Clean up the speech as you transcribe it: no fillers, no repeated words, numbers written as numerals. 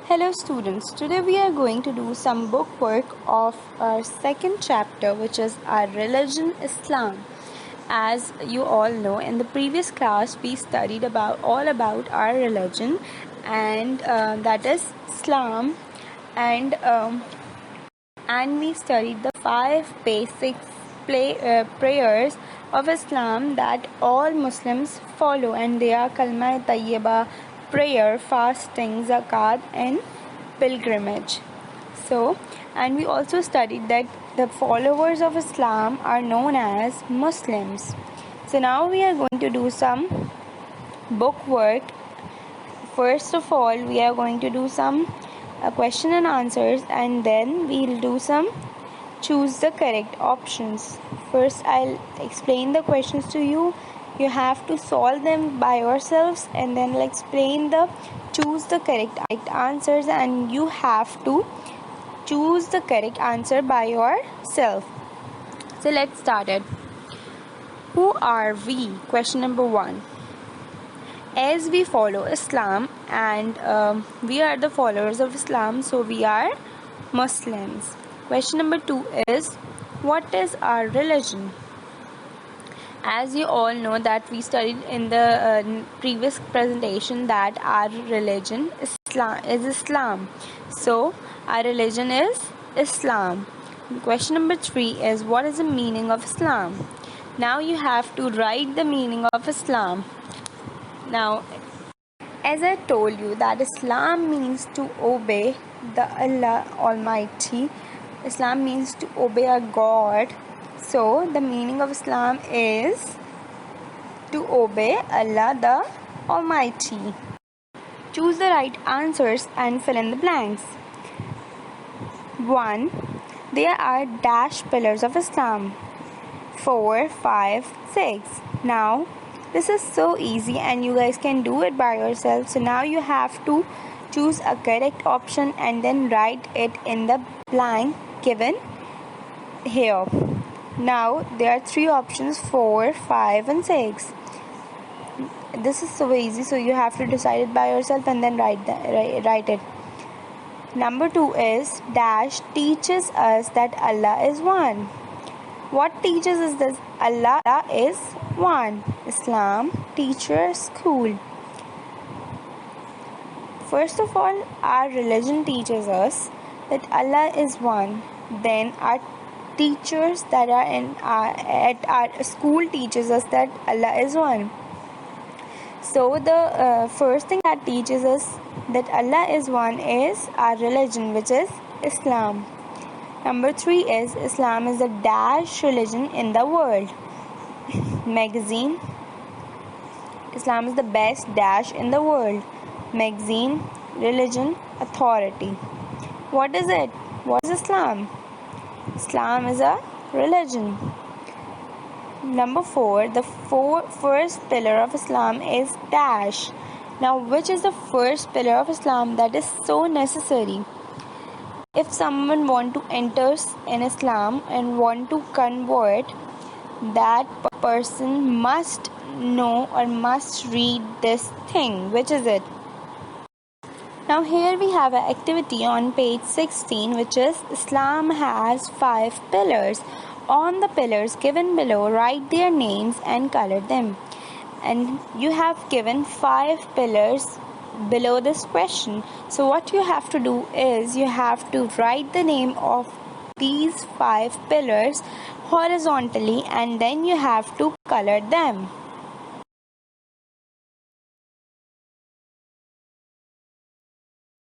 Hello students, today we are going to do some book work of our second chapter, which is our religion Islam. As you all know, in the previous class we studied all about our religion, and that is Islam, and we studied the 5 basic prayers of Islam that all Muslims follow, and they are Kalma Tayyiba, prayer, fasting, zakat, and pilgrimage. And we also studied that the followers of Islam are known as Muslims. So now we are going to do some book work. First of all, we are going to do some question and answers, and then we'll do some choose the correct options. First, I'll explain the questions to you. You have to solve them by yourselves, and then I'll explain the choose the correct answers, and you have to choose the correct answer by yourself. So let's start it. Who are we? Question number 1. As we follow Islam, and we are the followers of Islam, so we are Muslims. Question number 2 is, what is our religion? As you all know that we studied in the previous presentation that our religion is Islam. So our religion is Islam. Question number 3 is, what is the meaning of Islam? Now you have to write the meaning of Islam. Now, as I told you that Islam means to obey the Allah Almighty. Islam means to obey a God. So the meaning of Islam is to obey Allah the Almighty. Choose the right answers and fill in the blanks. 1. There are dash pillars of Islam. 4, 5, 6. Now this is so easy and you guys can do it by yourself. So now you have to choose a correct option and then write it in the blank given here. Now there are 3 options, 4, 5 and 6. This is so easy, so you have to decide it by yourself and then write it. Number 2 is dash teaches us that Allah is one. What teaches us that Allah is one? Islam, teacher, school. First of all, our religion teaches us that Allah is one. Then our teachers that are at our school teaches us that Allah is one. So the first thing that teaches us that Allah is one is our religion, which is Islam. Number 3 is, Islam is the dash religion in the world. Magazine. Islam is the best dash in the world. Magazine, religion, authority. What is it? What is Islam? Islam is a religion. Number 4, the first pillar of Islam is dash. Now, which is the first pillar of Islam that is so necessary? If someone want to enter in Islam and want to convert, that person must know or must read this thing. Which is it? Now here we have an activity on page 16, which is Islam has 5 pillars. On the pillars given below, write their names and color them. And you have given 5 pillars below this question. So what you have to do is you have to write the name of these 5 pillars horizontally, and then you have to color them.